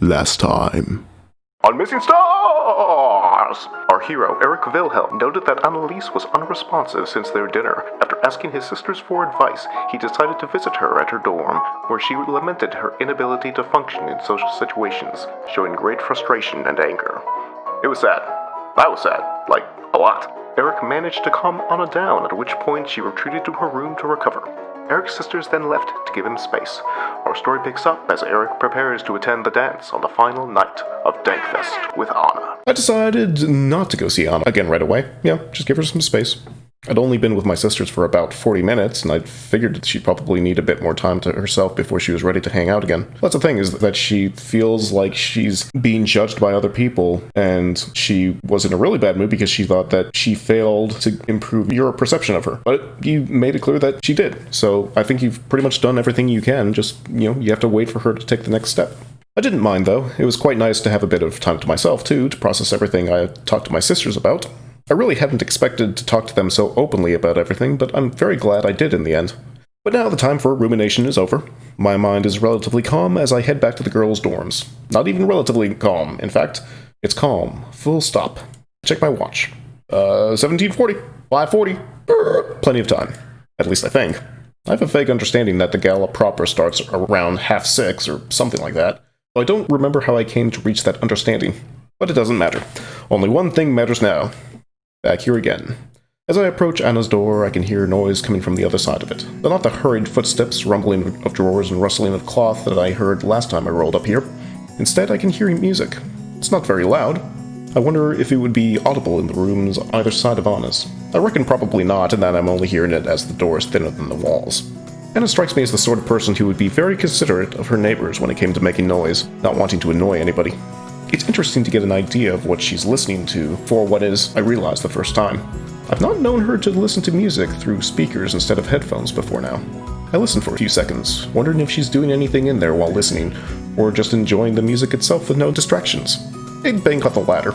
Last time. On Missing Stars! Our hero, Eric Wilhelm, noted that Annalise was unresponsive since their dinner. After asking his sisters for advice, he decided to visit her at her dorm, where she lamented her inability to function in social situations, showing great frustration and anger. It was sad. I was sad. Like, a lot. Eric managed to calm Anna down, at which point she retreated to her room to recover. Eric's sisters then left to give him space. Our story picks up as Eric prepares to attend the dance on the final night of Dankfest with Anna. I decided not to go see Anna again right away. Yeah, just give her some space. I'd only been with my sisters for about 40 minutes, and I figured that she'd probably need a bit more time to herself before she was ready to hang out again. That's the thing, is that she feels like she's being judged by other people, and she was in a really bad mood because she thought that she failed to improve your perception of her. But you made it clear that she did, so I think you've pretty much done everything you can, just, you have to wait for her to take the next step. I didn't mind, though. It was quite nice to have a bit of time to myself, too, to process everything I had talked to my sisters about. I really hadn't expected to talk to them so openly about everything, but I'm very glad I did in the end. But now the time for rumination is over. My mind is relatively calm as I head back to the girls' dorms. Not even relatively calm, in fact. It's calm. Full stop. Check my watch. 17:40. 5:40. Plenty of time. At least I think. I have a vague understanding that the gala proper starts around 6:30 or something like that, though I don't remember how I came to reach that understanding. But it doesn't matter. Only one thing matters now. Back here again. As I approach Anna's door, I can hear noise coming from the other side of it, but not the hurried footsteps, rumbling of drawers, and rustling of cloth that I heard last time I rolled up here. Instead, I can hear music. It's not very loud. I wonder if it would be audible in the rooms either side of Anna's. I reckon probably not, and that I'm only hearing it as the door is thinner than the walls. Anna strikes me as the sort of person who would be very considerate of her neighbors when it came to making noise, not wanting to annoy anybody. It's interesting to get an idea of what she's listening to for what is, I realized the first time. I've not known her to listen to music through speakers instead of headphones before now. I listened for a few seconds, wondering if she's doing anything in there while listening, or just enjoying the music itself with no distractions. I'd bank on the latter.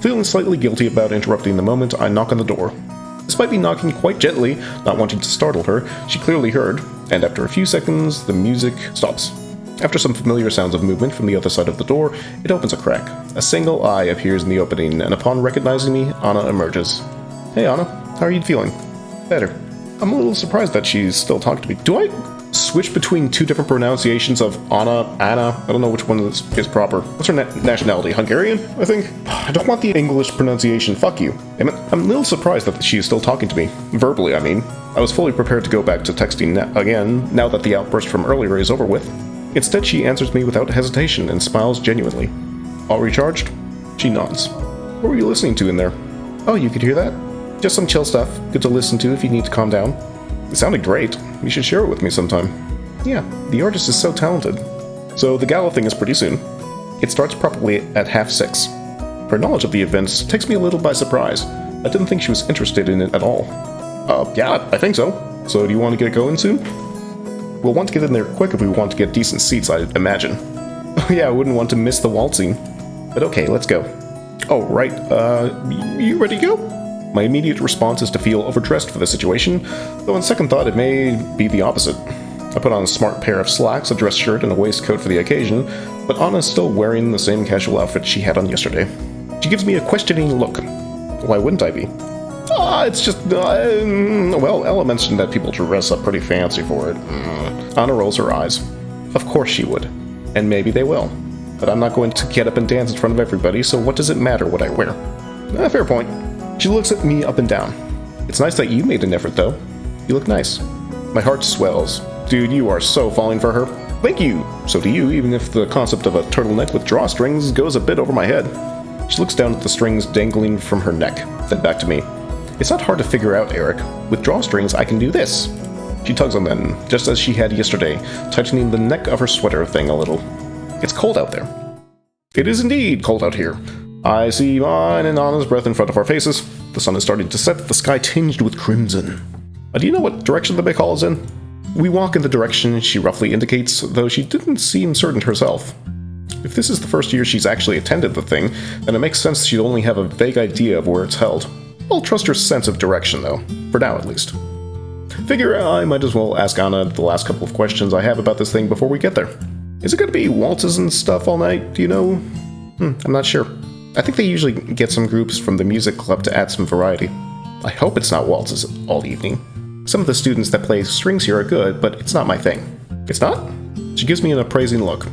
Feeling slightly guilty about interrupting the moment, I knock on the door. Despite me knocking quite gently, not wanting to startle her, she clearly heard, and after a few seconds, the music stops. After some familiar sounds of movement from the other side of the door, it opens a crack. A single eye appears in the opening, and upon recognizing me, Anna emerges. Hey Anna, how are you feeling? Better. I'm a little surprised that she's still talking to me. Do I switch between two different pronunciations of Anna? I don't know which one is proper. What's her nationality? Hungarian, I think? I don't want the English pronunciation. Fuck you. Damn it. I'm a little surprised that she is still talking to me. Verbally, I mean. I was fully prepared to go back to texting again, now that the outburst from earlier is over with. Instead, she answers me without hesitation and smiles genuinely. All recharged? She nods. What were you listening to in there? Oh, you could hear that? Just some chill stuff. Good to listen to if you need to calm down. It sounded great. You should share it with me sometime. Yeah, the artist is so talented. So the gala thing is pretty soon. It starts probably at 6:30. Her knowledge of the events takes me a little by surprise. I didn't think she was interested in it at all. Yeah, I think so. So do you want to get going soon? We'll want to get in there quick if we want to get decent seats, I'd imagine. Oh yeah, I wouldn't want to miss the waltzing. But okay, let's go. Oh, right, you ready to go? My immediate response is to feel overdressed for the situation, though on second thought it may be the opposite. I put on a smart pair of slacks, a dress shirt, and a waistcoat for the occasion, but Anna's still wearing the same casual outfit she had on yesterday. She gives me a questioning look. Why wouldn't I be? It's just, well, Ella mentioned that people dress up pretty fancy for it. Anna rolls her eyes. Of course she would. And maybe they will. But I'm not going to get up and dance in front of everybody, so what does it matter what I wear? Fair point. She looks at me up and down. It's nice that you made an effort, though. You look nice. My heart swells. Dude, you are so falling for her. Thank you. So do you, even if the concept of a turtleneck with drawstrings goes a bit over my head. She looks down at the strings dangling from her neck, then back to me. It's not hard to figure out, Eric. With drawstrings, I can do this. She tugs on them, just as she had yesterday, tightening the neck of her sweater thing a little. It's cold out there. It is indeed cold out here. I see mine and Anna's breath in front of our faces. The sun is starting to set, the sky tinged with crimson. Do you know what direction the big hall is in? We walk in the direction she roughly indicates, though she didn't seem certain herself. If this is the first year she's actually attended the thing, then it makes sense she'd only have a vague idea of where it's held. I'll trust her sense of direction, though. For now, at least. Figure I might as well ask Anna the last couple of questions I have about this thing before we get there. Is it going to be waltzes and stuff all night, do you know? I'm not sure. I think they usually get some groups from the music club to add some variety. I hope it's not waltzes all evening. Some of the students that play strings here are good, but it's not my thing. It's not? She gives me an appraising look.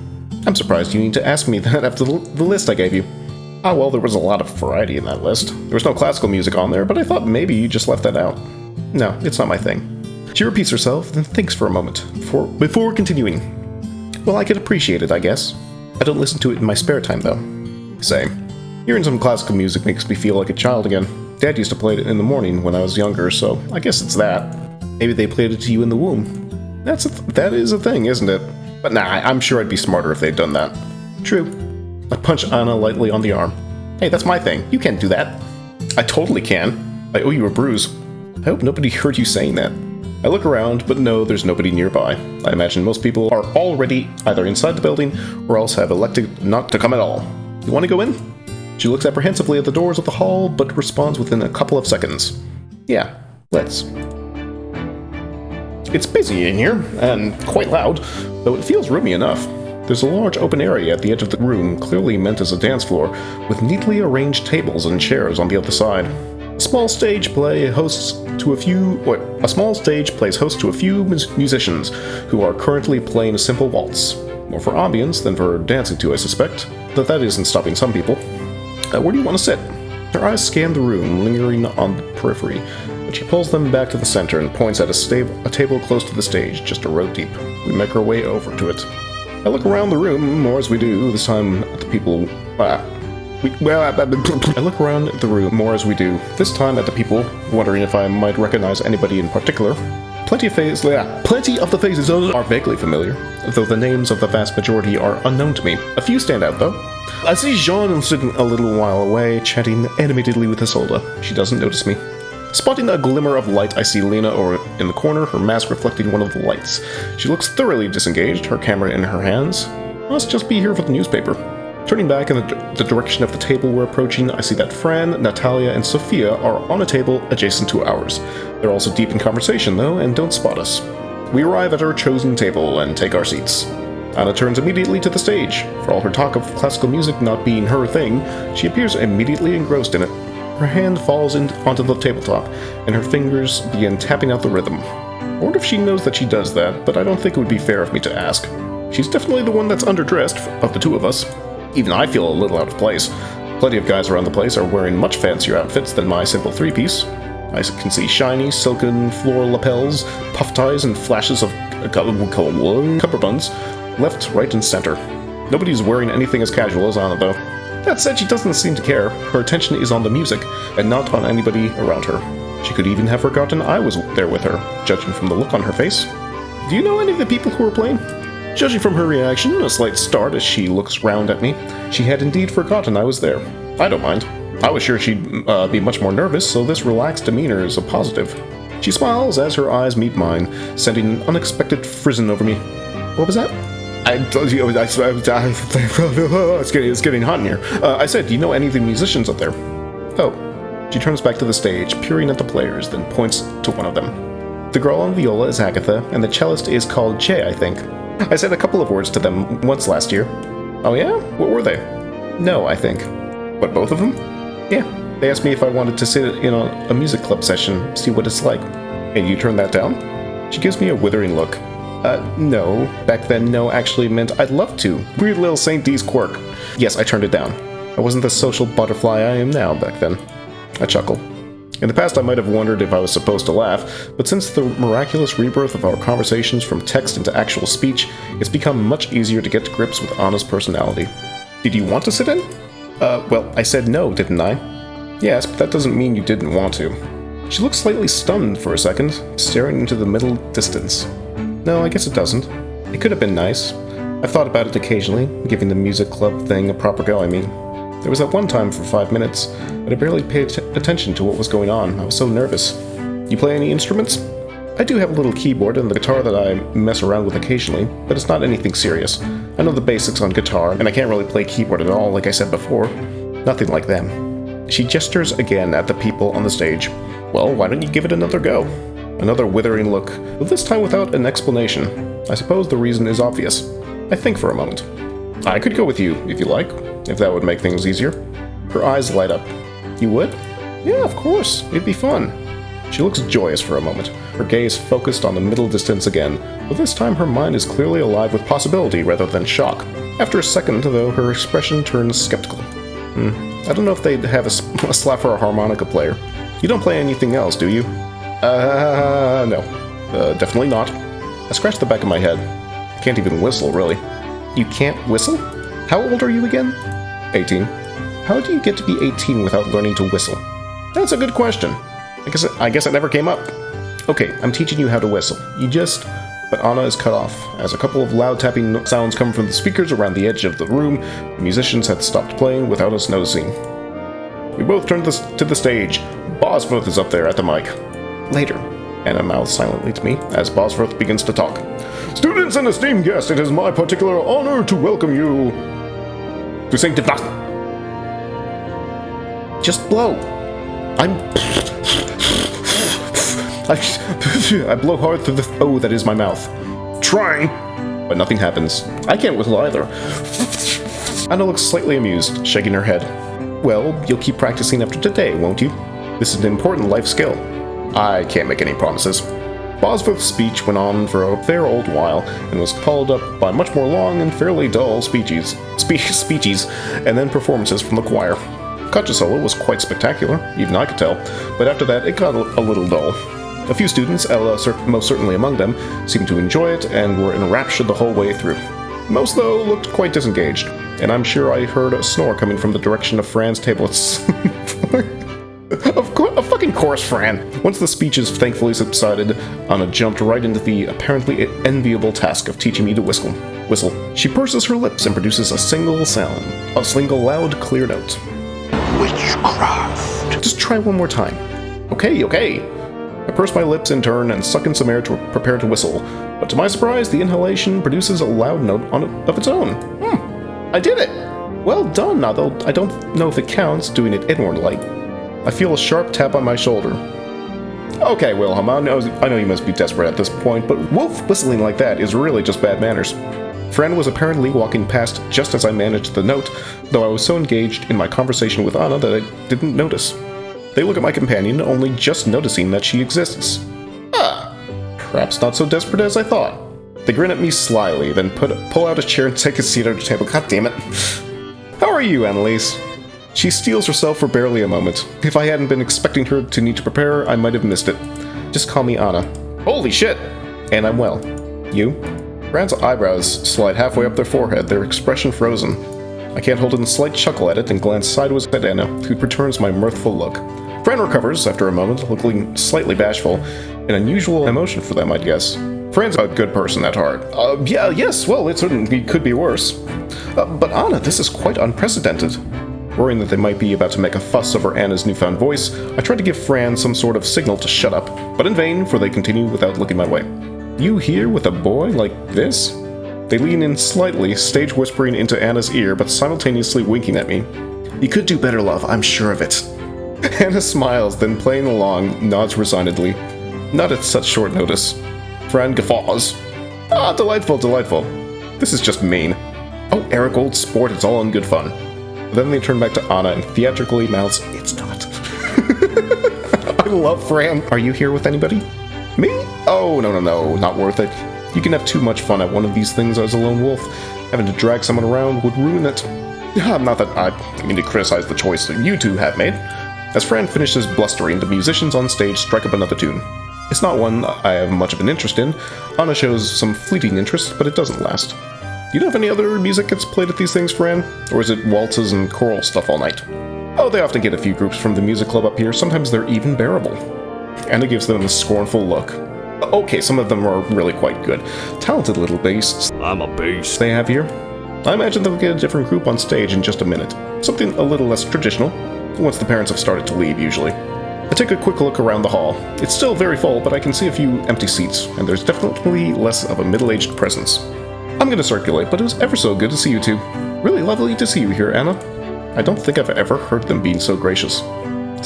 I'm surprised you need to ask me that after the list I gave you. Ah, well, there was a lot of variety in that list. There was no classical music on there, but I thought maybe you just left that out. No, it's not my thing. She repeats herself, then thinks for a moment, before continuing. Well, I could appreciate it, I guess. I don't listen to it in my spare time, though. Same. Hearing some classical music makes me feel like a child again. Dad used to play it in the morning when I was younger, so I guess it's that. Maybe they played it to you in the womb. That is a thing, isn't it? But nah, I'm sure I'd be smarter if they'd done that. True. I punch Anna lightly on the arm. Hey, that's my thing. You can't do that. I totally can. I owe you a bruise. I hope nobody heard you saying that. I look around, but no, there's nobody nearby. I imagine most people are already either inside the building or else have elected not to come at all. You want to go in? She looks apprehensively at the doors of the hall, but responds within a couple of seconds. Yeah, let's. It's busy in here, and quite loud, though it feels roomy enough. There's a large open area at the edge of the room, clearly meant as a dance floor, with neatly arranged tables and chairs on the other side. A small stage plays host to a few musicians who are currently playing a simple waltz. More for ambience than for dancing to, I suspect, but that isn't stopping some people. Where do you want to sit? Her eyes scan the room, lingering on the periphery, but she pulls them back to the center and points at a table close to the stage, just a row deep. We make our way over to it. I look around the room, more as we do, this time at the people... I look around the room more as we do, this time at the people, wondering if I might recognize anybody in particular. Plenty of the faces are vaguely familiar, though the names of the vast majority are unknown to me. A few stand out, though. I see Jean sitting a little while away, chatting animatedly with Isolde. She doesn't notice me. Spotting a glimmer of light, I see Lena in the corner, her mask reflecting one of the lights. She looks thoroughly disengaged, her camera in her hands. Must just be here for the newspaper. Turning back in the direction of the table we're approaching, I see that Fran, Natalia, and Sophia are on a table adjacent to ours. They're also deep in conversation, though, and don't spot us. We arrive at our chosen table and take our seats. Anna turns immediately to the stage. For all her talk of classical music not being her thing, she appears immediately engrossed in it. Her hand falls onto the tabletop, and her fingers begin tapping out the rhythm. I wonder if she knows that she does that, but I don't think it would be fair of me to ask. She's definitely the one that's underdressed of the two of us. Even I feel a little out of place. Plenty of guys around the place are wearing much fancier outfits than my simple three-piece. I can see shiny, silken floral lapels, puff ties, and flashes of cummerbunds left, right, and center. Nobody's wearing anything as casual as Anna, though. That said, she doesn't seem to care. Her attention is on the music, and not on anybody around her. She could even have forgotten I was there with her, judging from the look on her face. Do you know any of the people who are playing? Judging from her reaction, a slight start as she looks round at me, she had indeed forgotten I was there. I don't mind. I was sure she'd be much more nervous, so this relaxed demeanor is a positive. She smiles as her eyes meet mine, sending an unexpected frisson over me. What was that? It's getting hot in here. I said, do you know any of the musicians up there? Oh. She turns back to the stage, peering at the players, then points to one of them. The girl on viola is Agatha, and the cellist is called Jay, I think. I said a couple of words to them once last year. Oh yeah? What were they? No, I think. But both of them? Yeah. They asked me if I wanted to sit in a music club session, see what it's like. And you turned that down? She gives me a withering look. No. Back then, no actually meant I'd love to. Weird little St. D's quirk. Yes, I turned it down. I wasn't the social butterfly I am now back then. I chuckle. In the past, I might have wondered if I was supposed to laugh, but since the miraculous rebirth of our conversations from text into actual speech, it's become much easier to get to grips with Anna's personality. Did you want to sit in? Well, I said no, didn't I? Yes, but that doesn't mean you didn't want to. She looks slightly stunned for a second, staring into the middle distance. No, I guess it doesn't. It could have been nice. I've thought about it occasionally, giving the music club thing a proper go, I mean. There was that one time for 5 minutes, but I barely paid attention to what was going on. I was so nervous. You play any instruments? I do have a little keyboard and the guitar that I mess around with occasionally, but it's not anything serious. I know the basics on guitar, and I can't really play keyboard at all, like I said before. Nothing like them. She gestures again at the people on the stage. Well, why don't you give it another go? Another withering look, but this time without an explanation. I suppose the reason is obvious. I think for a moment. I could go with you, if you like, if that would make things easier. Her eyes light up. You would? Yeah, of course. It'd be fun. She looks joyous for a moment, her gaze focused on the middle distance again, but this time her mind is clearly alive with possibility rather than shock. After a second, though, her expression turns skeptical. I don't know if they'd have a slap for a harmonica player. You don't play anything else, do you? No. Definitely not. I scratched the back of my head. I can't even whistle, really. You can't whistle? How old are you again? 18. How do you get to be 18 without learning to whistle? That's a good question. I guess it never came up. Okay, I'm teaching you how to whistle. You just... But Anna is cut off, as a couple of loud tapping sounds come from the speakers around the edge of the room. The musicians had stopped playing without us noticing. We both turned to the stage. Bosworth is up there at the mic. Later, Anna mouths silently to me as Bosworth begins to talk. Students and esteemed guests, it is my particular honor to welcome you to St. Depict. Just blow. I blow hard through the O that is my mouth. Trying, but nothing happens. I can't whistle either. Anna looks slightly amused, shaking her head. Well, you'll keep practicing after today, won't you? This is an important life skill. I can't make any promises. Bosworth's speech went on for a fair old while, and was followed up by much more long and fairly dull speeches, and then performances from the choir. Solo was quite spectacular, even I could tell, but after that it got a little dull. A few students, Ella most certainly among them, seemed to enjoy it and were enraptured the whole way through. Most, though, looked quite disengaged, and I'm sure I heard a snore coming from the direction of Fran's tablets. Of fucking course, Fran! Once the speeches thankfully subsided, Anna jumped right into the apparently enviable task of teaching me to whistle. She purses her lips and produces a single sound, a single loud, clear note. Witchcraft. Just try one more time. Okay. I purse my lips in turn and suck in some air to prepare to whistle, but to my surprise, the inhalation produces a loud note of its own. I did it! Well done, although I don't know if it counts doing it inward-like. I feel a sharp tap on my shoulder. Okay, Wilhelm, I know you must be desperate at this point, but wolf whistling like that is really just bad manners. Fran was apparently walking past just as I managed the note, though I was so engaged in my conversation with Anna that I didn't notice. They look at my companion, only just noticing that she exists. Perhaps not so desperate as I thought. They grin at me slyly, then pull out a chair and take a seat at the table. God damn it. How are you, Annalise? She steels herself for barely a moment. If I hadn't been expecting her to need to prepare, I might have missed it. Just call me Anna. Holy shit! And I'm well. You? Fran's eyebrows slide halfway up their forehead, their expression frozen. I can't hold in a slight chuckle at it and glance sideways at Anna, who returns my mirthful look. Fran recovers after a moment, looking slightly bashful, an unusual emotion for them, I'd guess. Fran's a good person at heart. Yes, well, it certainly could be worse. But Anna, this is quite unprecedented. Worrying that they might be about to make a fuss over Anna's newfound voice, I tried to give Fran some sort of signal to shut up, but in vain, for they continued without looking my way. You here with a boy like this? They lean in slightly, stage whispering into Anna's ear, but simultaneously winking at me. You could do better, love, I'm sure of it. Anna smiles, then playing along, nods resignedly. Not at such short notice. Fran guffaws. Delightful. This is just mean. Oh, Eric, old sport, it's all in good fun. Then they turn back to Anna and theatrically mouths, it's not. I love Fran. Are you here with anybody? Me? Oh, no, not worth it. You can have too much fun at one of these things as a lone wolf. Having to drag someone around would ruin it. Not that I mean to criticize the choice that you two have made. As Fran finishes blustering, the musicians on stage strike up another tune. It's not one I have much of an interest in. Anna shows some fleeting interest, but it doesn't last. Do you know if any other music gets played at these things, Fran? Or is it waltzes and choral stuff all night? Oh, they often get a few groups from the music club up here. Sometimes they're even bearable. Anna gives them a scornful look. Okay, some of them are really quite good. Talented little beasts. I'm a beast. They have here. I imagine they'll get a different group on stage in just a minute. Something a little less traditional, once the parents have started to leave, usually. I take a quick look around the hall. It's still very full, but I can see a few empty seats, and there's definitely less of a middle-aged presence. I'm gonna circulate, but it was ever so good to see you two. Really lovely to see you here, Anna. I don't think I've ever heard them being so gracious.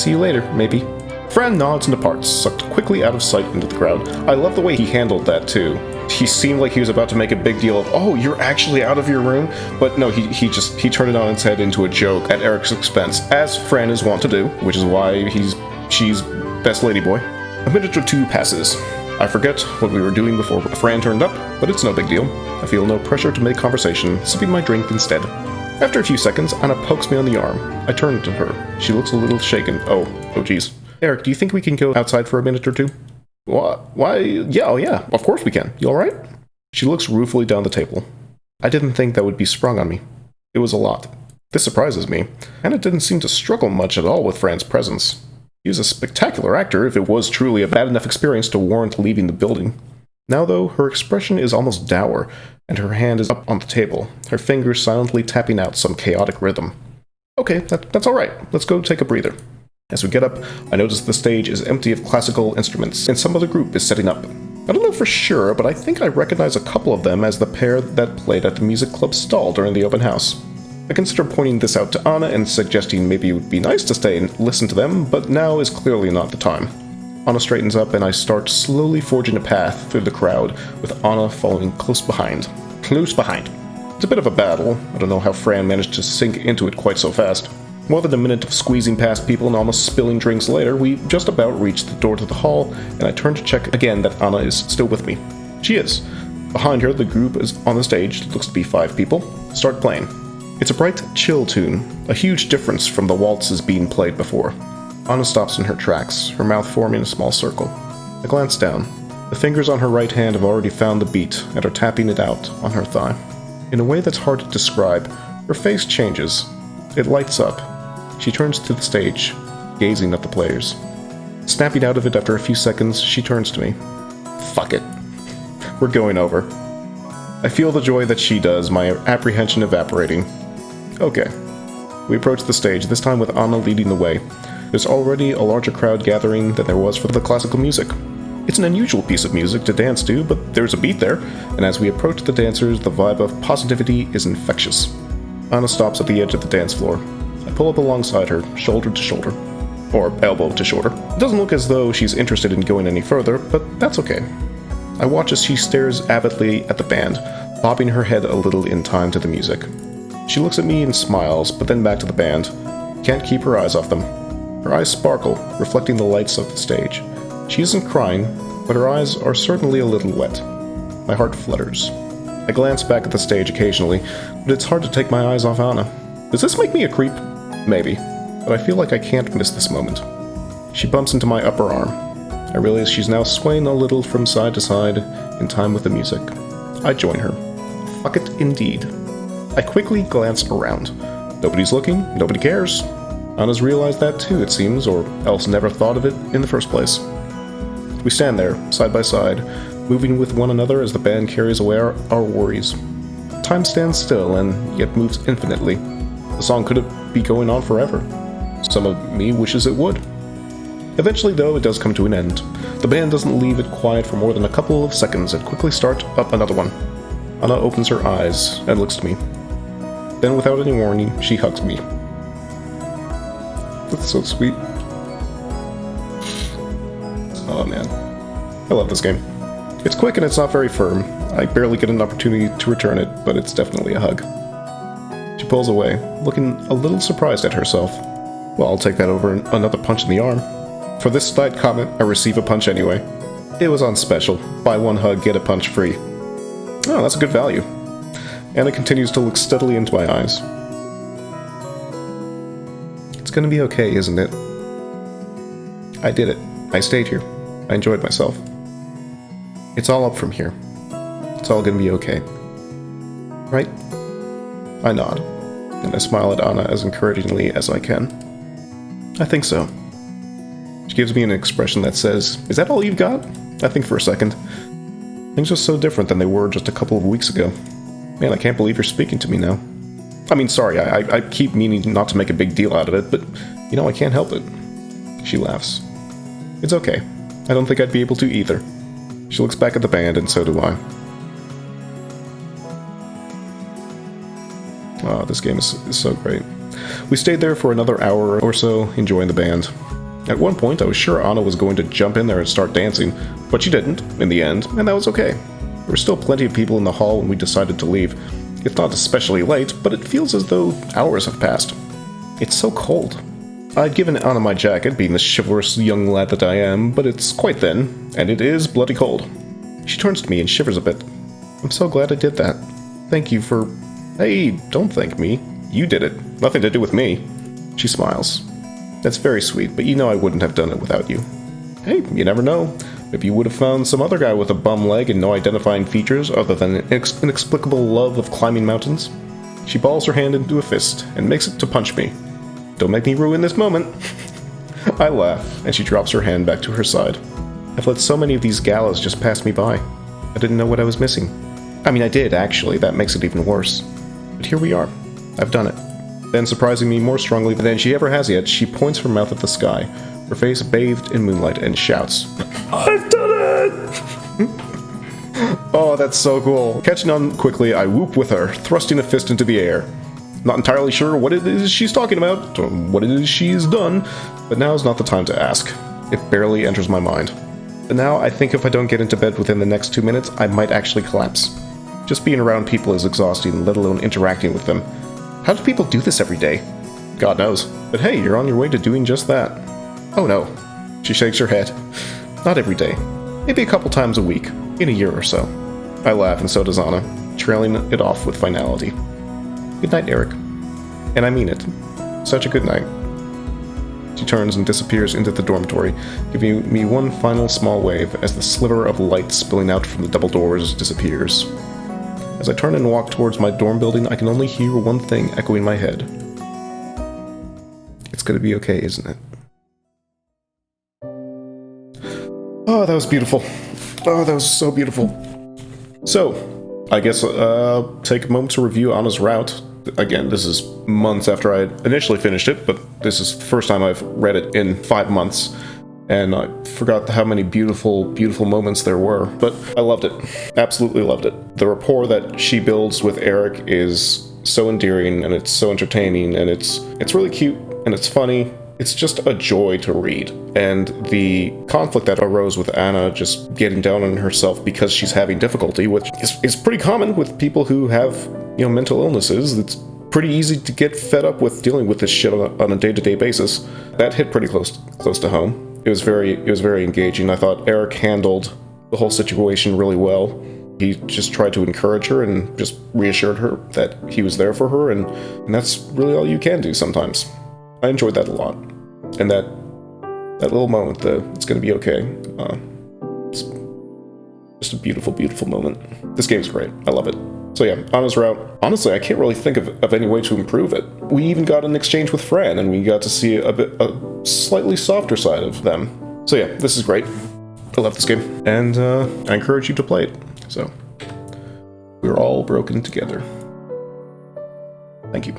See you later, maybe. Fran nods and departs, sucked quickly out of sight into the crowd. I love the way he handled that, too. He seemed like he was about to make a big deal of, oh, you're actually out of your room? But no, he turned it on its head into a joke at Eric's expense, as Fran is wont to do, which is why she's best lady boy. A minute or two passes. I forget what we were doing before Fran turned up, but it's no big deal. I feel no pressure to make conversation, sipping my drink instead. After a few seconds, Anna pokes me on the arm. I turn to her. She looks a little shaken. Oh geez. Eric, do you think we can go outside for a minute or two? What? Why? Yeah, oh yeah, of course we can. You alright? She looks ruefully down the table. I didn't think that would be sprung on me. It was a lot. This surprises me. Anna didn't seem to struggle much at all with Fran's presence. He was a spectacular actor if it was truly a bad enough experience to warrant leaving the building. Now though, her expression is almost dour, and her hand is up on the table, her fingers silently tapping out some chaotic rhythm. Okay, that's alright. Let's go take a breather. As we get up, I notice the stage is empty of classical instruments, and some other group is setting up. I don't know for sure, but I think I recognize a couple of them as the pair that played at the music club stall during the open house. I consider pointing this out to Anna and suggesting maybe it would be nice to stay and listen to them, but now is clearly not the time. Anna straightens up and I start slowly forging a path through the crowd, with Anna following close behind. Close behind. It's a bit of a battle. I don't know how Fran managed to sink into it quite so fast. More than a minute of squeezing past people and almost spilling drinks later, we just about reach the door to the hall, and I turn to check again that Anna is still with me. She is. Behind her, the group is on the stage, looks to be 5 people, start playing. It's a bright, chill tune, a huge difference from the waltzes being played before. Anna stops in her tracks, her mouth forming a small circle. I glance down. The fingers on her right hand have already found the beat and are tapping it out on her thigh. In a way that's hard to describe, her face changes. It lights up. She turns to the stage, gazing at the players. Snapping out of it after a few seconds, she turns to me. Fuck it. We're going over. I feel the joy that she does, my apprehension evaporating. Okay. We approach the stage, this time with Anna leading the way. There's already a larger crowd gathering than there was for the classical music. It's an unusual piece of music to dance to, but there's a beat there, and as we approach the dancers, the vibe of positivity is infectious. Anna stops at the edge of the dance floor. I pull up alongside her, shoulder to shoulder. Or elbow to shoulder. It doesn't look as though she's interested in going any further, but that's okay. I watch as she stares avidly at the band, bobbing her head a little in time to the music. She looks at me and smiles, but then back to the band. Can't keep her eyes off them. Her eyes sparkle, reflecting the lights of the stage. She isn't crying, but her eyes are certainly a little wet. My heart flutters. I glance back at the stage occasionally, but it's hard to take my eyes off Anna. Does this make me a creep? Maybe, but I feel like I can't miss this moment. She bumps into my upper arm. I realize she's now swaying a little from side to side in time with the music. I join her. Fuck it, indeed. I quickly glance around. Nobody's looking, nobody cares. Anna's realized that too, it seems, or else never thought of it in the first place. We stand there, side by side, moving with one another as the band carries away our worries. Time stands still and yet moves infinitely. The song could be going on forever. Some of me wishes it would. Eventually, though, it does come to an end. The band doesn't leave it quiet for more than a couple of seconds and quickly start up another one. Anna opens her eyes and looks to me. Then, without any warning, she hugs me. That's so sweet. Oh man. I love this game. It's quick and it's not very firm. I barely get an opportunity to return it, but it's definitely a hug. She pulls away, looking a little surprised at herself. Well, I'll take that over another punch in the arm. For this slight comment, I receive a punch anyway. It was on special. Buy one hug, get a punch free. Oh, that's a good value. Anna continues to look steadily into my eyes. It's gonna be okay, isn't it? I did it. I stayed here. I enjoyed myself. It's all up from here. It's all gonna be okay. Right? I nod, and I smile at Anna as encouragingly as I can. I think so. She gives me an expression that says, "Is that all you've got?" I think for a second. Things are so different than they were just a couple of weeks ago. Man, I can't believe you're speaking to me now. I mean, sorry, I keep meaning not to make a big deal out of it, but, you know, I can't help it. She laughs. It's okay. I don't think I'd be able to either. She looks back at the band, and so do I. Oh, this game is so great. We stayed there for another hour or so, enjoying the band. At one point, I was sure Anna was going to jump in there and start dancing, but she didn't, in the end, and that was okay. There were still plenty of people in the hall when we decided to leave. It's not especially late, but it feels as though hours have passed. It's so cold. I'd given Anna my jacket, being the chivalrous young lad that I am, but it's quite thin, and it is bloody cold. She turns to me and shivers a bit. I'm so glad I did that. Thank you for... Hey, don't thank me. You did it. Nothing to do with me. She smiles. That's very sweet, but you know I wouldn't have done it without you. Hey, you never know. If you would have found some other guy with a bum leg and no identifying features other than an inexplicable love of climbing mountains. She balls her hand into a fist and makes it to punch me. Don't make me ruin this moment. I laugh, and she drops her hand back to her side. I've let so many of these galas just pass me by. I didn't know what I was missing. I mean, I did, actually. That makes it even worse. But here we are. I've done it. Then, surprising me more strongly than she ever has yet, she points her mouth at the sky, her face bathed in moonlight, and shouts, I've done it! Oh, that's so cool. Catching on quickly, I whoop with her, thrusting a fist into the air. Not entirely sure what it is she's talking about, or what it is she's done, but now's not the time to ask. It barely enters my mind. But now I think if I don't get into bed within the next 2 minutes, I might actually collapse. Just being around people is exhausting, let alone interacting with them. How do people do this every day? God knows. But hey, you're on your way to doing just that. Oh no. She shakes her head. Not every day. Maybe a couple times a week, in a year or so. I laugh, and so does Anna, trailing it off with finality. Good night, Eric. And I mean it. Such a good night. She turns and disappears into the dormitory, giving me one final small wave as the sliver of light spilling out from the double doors disappears. As I turn and walk towards my dorm building, I can only hear one thing echoing my head. It's gonna be okay, isn't it? Oh, that was beautiful. Oh, that was so beautiful. So, I guess take a moment to review Anna's route. Again, this is months after I initially finished it, but this is the first time I've read it in 5 months, and I forgot how many beautiful, beautiful moments there were, but I loved it. Absolutely loved it. The rapport that she builds with Eric is so endearing, and it's so entertaining, and it's really cute, and it's funny. It's just a joy to read, and the conflict that arose with Anna just getting down on herself because she's having difficulty, which is pretty common with people who have, you know, mental illnesses. It's pretty easy to get fed up with dealing with this shit on a day-to-day basis. That hit pretty close to home. It was very engaging. I thought Eric handled the whole situation really well. He just tried to encourage her and just reassured her that he was there for her, and that's really all you can do sometimes. I enjoyed that a lot. And that little moment, it's gonna be okay. It's just a beautiful, beautiful moment. This game's great. I love it. So yeah, Anna's route. Honestly, I can't really think of any way to improve it. We even got an exchange with Fran, and we got to see a slightly softer side of them. So yeah, this is great. I love this game, and I encourage you to play it. So, we're all broken together. Thank you.